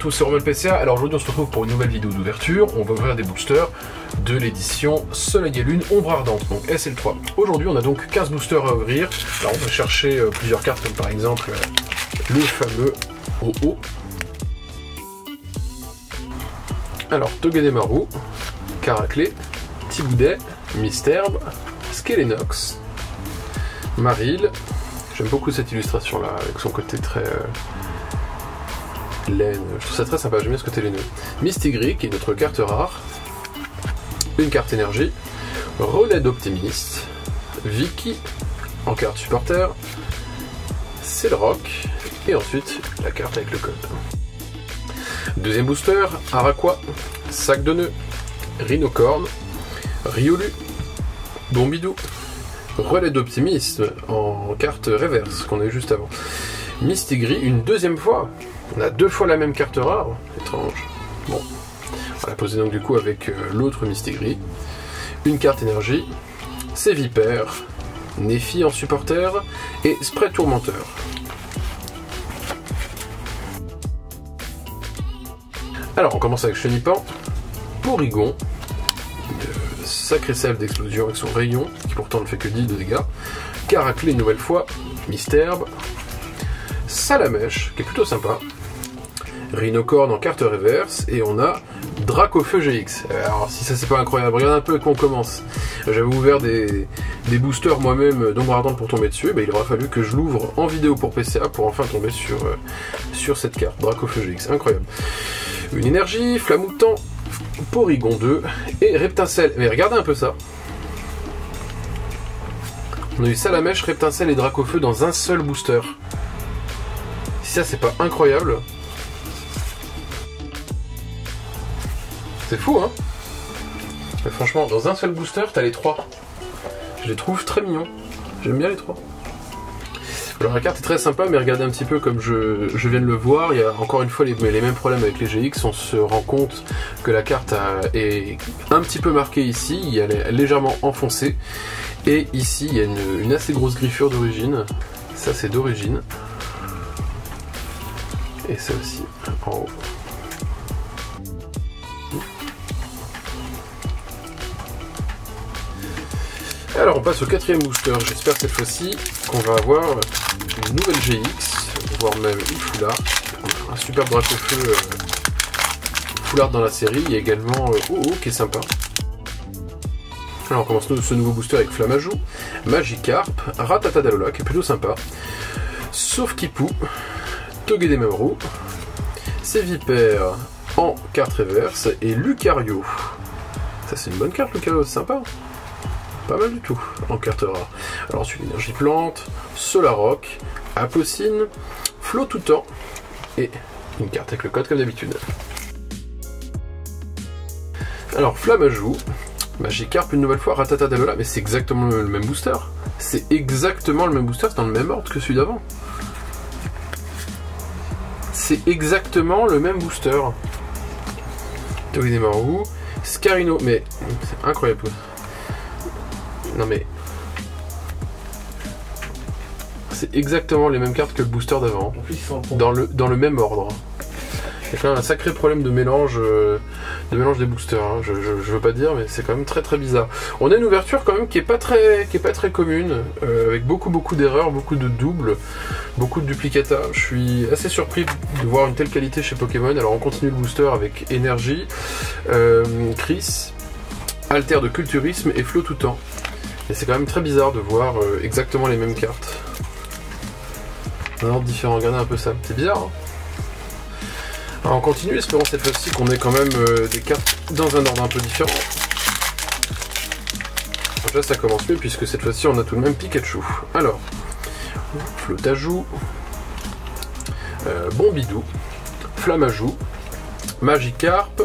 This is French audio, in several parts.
tous, c'est Romain PCA. Alors aujourd'hui on se retrouve pour une nouvelle vidéo d'ouverture. On va ouvrir des boosters de l'édition Soleil et Lune Ombre Ardente, donc SL3. Aujourd'hui on a donc 15 boosters à ouvrir. Alors on va chercher plusieurs cartes comme par exemple le fameux OO. Alors Togedemaru, Caraclé, Thiboudet, Misterbe, Skelenox, Maril. J'aime beaucoup cette illustration là avec son côté très laine, je trouve ça très sympa, j'aime bien ce côté laineux. Mistigri qui est notre carte rare, une carte énergie, Relais d'Optimiste, Vicky en carte supporter, Cellrock et ensuite la carte avec le code. Deuxième booster, Araqua, Sac de Nœuds, Rhinocorne, Riolu, Bombidou, Relais d'Optimisme en carte reverse qu'on a eu juste avant, Mistigri une deuxième fois. On a deux fois la même carte rare, étrange. Bon, on va la poser donc du coup avec l'autre Mistigri. Une carte énergie, c'est Vipère, Nephi en supporter et Spray Tourmenteur. Alors on commence avec Chenipan, Porygon, sacré sève d'explosion avec son rayon, qui pourtant ne fait que 10 de dégâts, Caraclé une nouvelle fois, Misterbe, Salamèche, qui est plutôt sympa, Rhinocorne en carte reverse, et on a Dracofeu GX. Alors si ça c'est pas incroyable, regarde un peu quand on commence. J'avais ouvert des boosters moi-même d'Ombre Ardente pour tomber dessus, il aura fallu que je l'ouvre en vidéo pour PCA pour enfin tomber sur cette carte, Dracofeu GX, incroyable. Une énergie, Flamoutant, Porygon 2 et Reptincelle. Mais regardez un peu ça. On a eu Salamèche, Reptincelle et Dracofeu dans un seul booster. Si ça c'est pas incroyable. C'est fou hein. Mais franchement, dans un seul booster, t'as les trois. Je les trouve très mignons. J'aime bien les trois. Alors la carte est très sympa, mais regardez un petit peu comme je viens de le voir, il y a encore une fois les mêmes problèmes avec les GX, on se rend compte que la carte est un petit peu marquée ici, elle est légèrement enfoncée, et ici il y a une assez grosse griffure d'origine, ça c'est d'origine, et ça aussi en haut. Alors on passe au quatrième booster, j'espère cette fois-ci qu'on va avoir une nouvelle GX, voire même une foulard, un superbe Dracofeu foulard dans la série, il y a également OO qui est sympa. Alors on commence ce nouveau booster avec Flamajou, Magikarp, Ratatadalola qui est plutôt sympa, Sauf-Kipou, Togedemaru, Sévipère en carte reverse et Lucario. Ça c'est une bonne carte Lucario, c'est sympa. Pas mal du tout, en carte rare. Alors ensuite, Énergie Plante, Solarock, Apocine, Flottoutant, et une carte avec le code comme d'habitude. Alors, Flamajou, Magikarp une nouvelle fois, Ratatadalola, mais c'est exactement le même booster. C'est exactement le même booster, c'est dans le même ordre que celui d'avant. C'est exactement le même booster. Togedemaru, Scarino, mais c'est incroyable. Non mais... c'est exactement les mêmes cartes que le booster d'avant. Dans le même ordre. Il y a quand même un sacré problème de mélange des boosters. Hein. Je veux pas dire, mais c'est quand même très très bizarre. On a une ouverture quand même qui est pas très commune, avec beaucoup d'erreurs, beaucoup de doubles, beaucoup de duplicata. Je suis assez surpris de voir une telle qualité chez Pokémon. Alors on continue le booster avec Énergie, Chris, Alter de Culturisme et Flottoutant. Et c'est quand même très bizarre de voir exactement les mêmes cartes. Un ordre différent, regardez un peu ça, c'est bizarre hein. Alors on continue, espérons cette fois-ci qu'on ait quand même des cartes dans un ordre un peu différent. Donc là ça commence mieux puisque cette fois-ci on a tout de même Pikachu. Alors, Flotajou, Bombidou, Flamajou, Magikarp,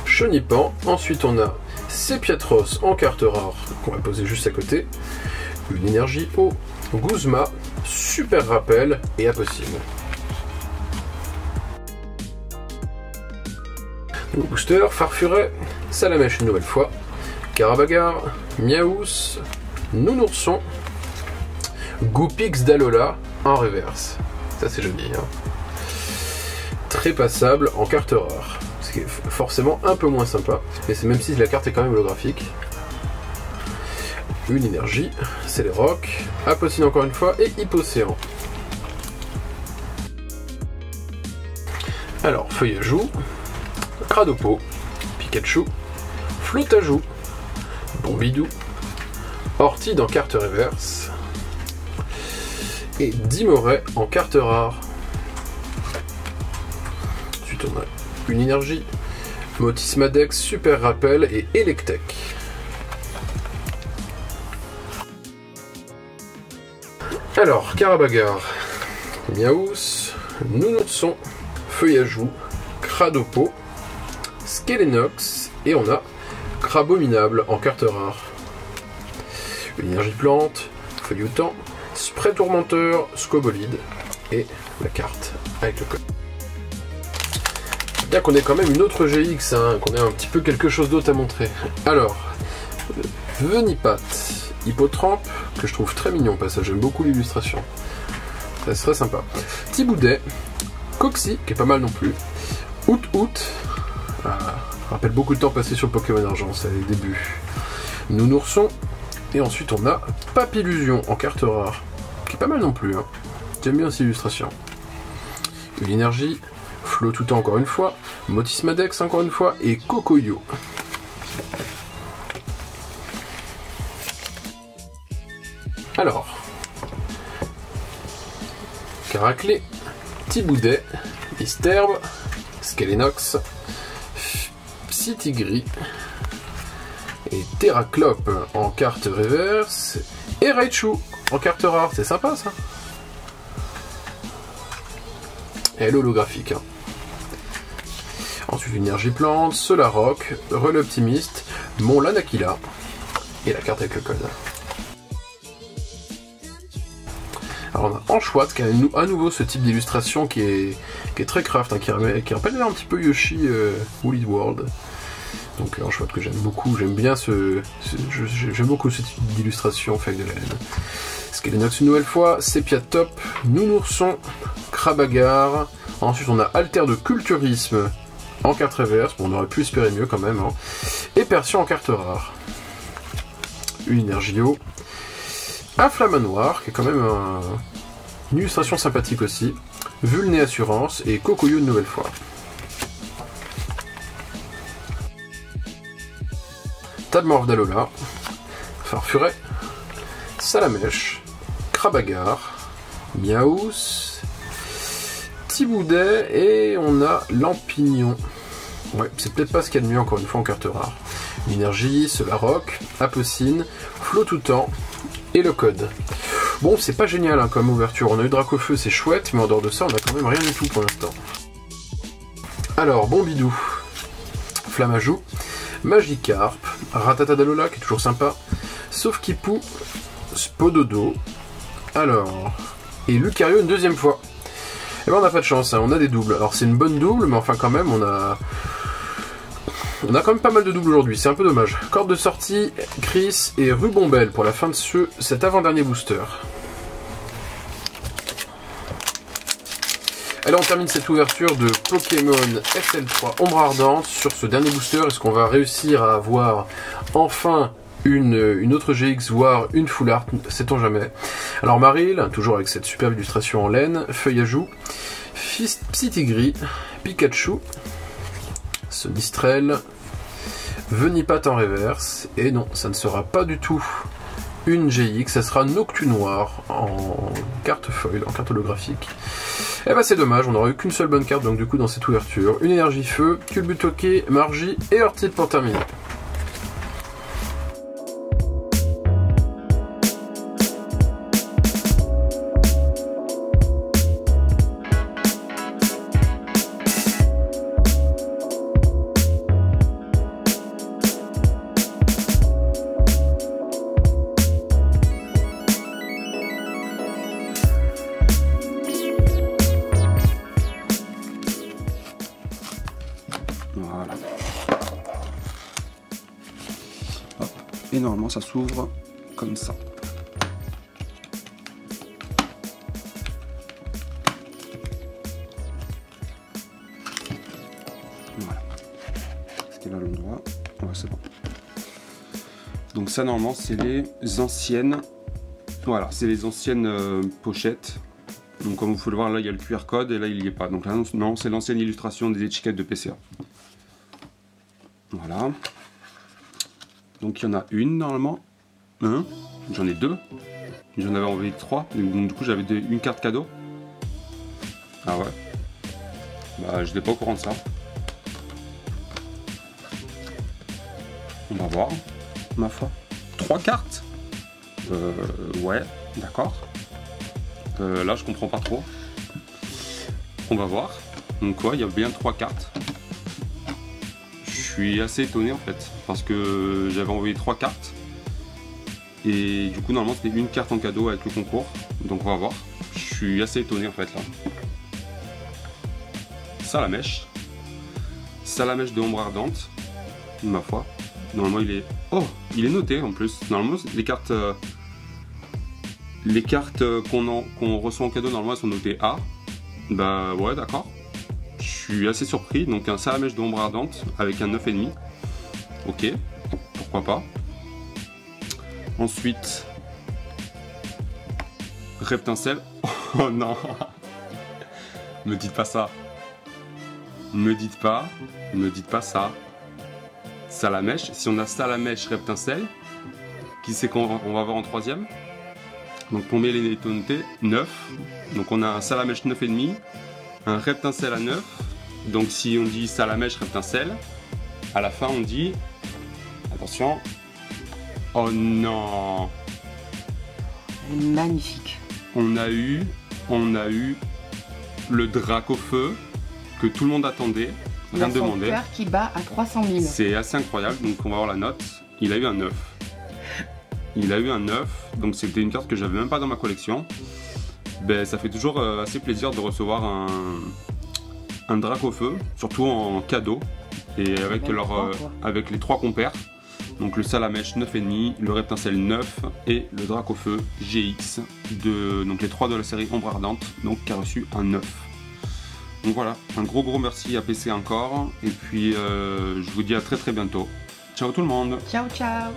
Chenipan, ensuite on a Sepiatros en carte rare qu'on va poser juste à côté, une énergie eau, Guzma, Super Rappel et Apocine. Booster, Farfuret, Salamèche une nouvelle fois, Carabagar, Miaous, Nounourson, Goupix d'Alola en reverse. Ça c'est joli. Hein. très passable en carte rare. Ce qui est forcément un peu moins sympa. Mais c'est même si la carte est quand même holographique. Une énergie, c'est les rocs. Apocine encore une fois et Hypocéan. Alors, Feuillajou, Cradopo, Pikachu, Flotajou, Bombidou, Ortide en carte reverse et Dimoret en carte rare. Ensuite on a une énergie, Motismadex, Super Rappel et Electek. Alors, Carabagar, Miaous, Nounourson, Feuillajou, Cradopo, Skelenox et on a Crabominable en carte rare. Une énergie plante, Feuilloutant, Spray Tourmenteur, Scobolide et la carte avec le code. Bien qu'on ait quand même une autre GX, hein, qu'on ait un petit peu quelque chose d'autre à montrer. Alors, Venipat, Hippotrampe, que je trouve très mignon, parce que j'aime beaucoup l'illustration. Ça serait sympa. Thiboudet, Coxy, qui est pas mal non plus. Out, rappelle beaucoup de temps passé sur le Pokémon Argent, c'est les débuts. Nounourson, et ensuite on a Papillusion en carte rare, qui est pas mal non plus. Hein. J'aime bien cette illustration. Une énergie, Flotuta encore une fois, Motismadex encore une fois, et Cocoyo. Alors, Caraclé, Thiboudet, Misterbe, Skelenox, Psytigris et Terraclope en carte reverse et Raichu en carte rare. C'est sympa ça. Et l'holographique. Hein. Ensuite, énergie plante, Solaroc, Relais Optimiste, Mon Lanakila et la carte avec le code. Alors on a Anchouette qui a à nouveau ce type d'illustration qui est très craft, hein, qui rappelle un petit peu Yoshi Woolly World. Donc Anchouette que j'aime beaucoup, j'aime beaucoup ce type d'illustration fait avec de la laine. Skelenox une nouvelle fois, Sépia Top, Nounourson, Crabagar. Ensuite on a Alter de Culturisme en carte reverse, bon, on aurait pu espérer mieux quand même. Hein. Et Persion en carte rare. Une Energio. Un Flamanoir, qui est quand même une illustration sympathique aussi. Vulné Assurance et Cocoyo une nouvelle fois. Tabmorph d'Alola, Farfuret, Salamèche, Crabagar, Miaous, Thiboudet et on a Lampignon. Ouais, c'est peut-être pas ce qu'il y a de mieux encore une fois en carte rare. Énergie, Solaroc, Apocine, Flotutant et le code. Bon, c'est pas génial hein, comme ouverture. On a eu Dracofeu, c'est chouette, mais en dehors de ça, on a quand même rien du tout pour l'instant. Alors, Bombidou, Flamajou, Magikarp, Ratata d'Alola qui est toujours sympa, Sauf-Kipou, Spododo, alors, et Lucario une deuxième fois. Et ben on n'a pas de chance, hein, on a des doubles. Alors c'est une bonne double, mais enfin quand même on a quand même pas mal de doubles aujourd'hui, c'est un peu dommage. Corde de sortie, Chris et Rubombelle pour la fin de cet avant-dernier booster. Et là on termine cette ouverture de Pokémon SL3 Ombre Ardente sur ce dernier booster. Est-ce qu'on va réussir à avoir enfin une autre GX, voire une full art, sait-on jamais. Alors Maril, toujours avec cette superbe illustration en laine, Feuillajou, Psytigris, Pikachu, Sonistrel, Venipat en reverse, et non, ça ne sera pas du tout une GX, ça sera Noctunoir en carte foil, en carte holographique. Et bah c'est dommage, on n'aura eu qu'une seule bonne carte donc du coup dans cette ouverture. Une énergie feu, Culbutoke, Margie et Ortide pour terminer. Voilà. Hop. Et normalement ça s'ouvre comme ça. ouais, c'est bon. Donc ça normalement c'est les anciennes. Voilà, c'est les anciennes pochettes. Donc comme vous pouvez le voir, là il y a le QR code et là il n'y est pas. Donc là non, c'est l'ancienne illustration des étiquettes de PCA. Voilà. Donc il y en a une normalement. J'en ai deux. J'en avais envoyé 3. Donc du coup j'avais une carte cadeau. Ah ouais. Bah je n'étais pas au courant de ça. On va voir. Ma foi. 3 cartes. Ouais, d'accord. Là je comprends pas trop. On va voir. Donc ouais, il y a bien 3 cartes. Je suis assez étonné en fait. Parce que j'avais envoyé 3 cartes. Et du coup normalement c'était une carte en cadeau avec le concours. Donc on va voir. Je suis assez étonné en fait là. Salamèche. Salamèche de ombre ardente. Ma foi. Normalement il est... Oh, il est noté en plus. Normalement les cartes qu'on reçoit en cadeau normalement elles sont notées A. Bah ouais, d'accord. Je suis assez surpris. Donc un salamèche de ombre ardente avec un 9,5. Ok, pourquoi pas. Ensuite, Reptincelle. Oh non. Me dites pas ça. Me dites pas ça. Salamèche. Si on a Salamèche, Reptincelle, qui c'est qu'on va avoir en troisième? Donc pour met les tonalités, 9. Donc on a un Salamèche 9,5, un Reptincelle à 9. Donc si on dit Salamèche, Reptincelle, à la fin on dit... Attention. Oh non. Magnifique. On a eu le Dracofeu que tout le monde attendait. Rien de demander. Cœur qui bat à 300 000. C'est assez incroyable, donc on va voir la note. Il a eu un 9. Il a eu un 9, donc c'était une carte que j'avais même pas dans ma collection. Ben, ça fait toujours assez plaisir de recevoir un Dracofeu, surtout en cadeau. Et avec les 3 compères. Donc le Salamèche 9,5, le Reptincelle 9 et le Dracofeu GX. Donc les 3 de la série Ombre Ardente, donc qui a reçu un 9. Donc voilà, un gros merci à PC encore, et puis je vous dis à très bientôt. Ciao tout le monde. Ciao ciao.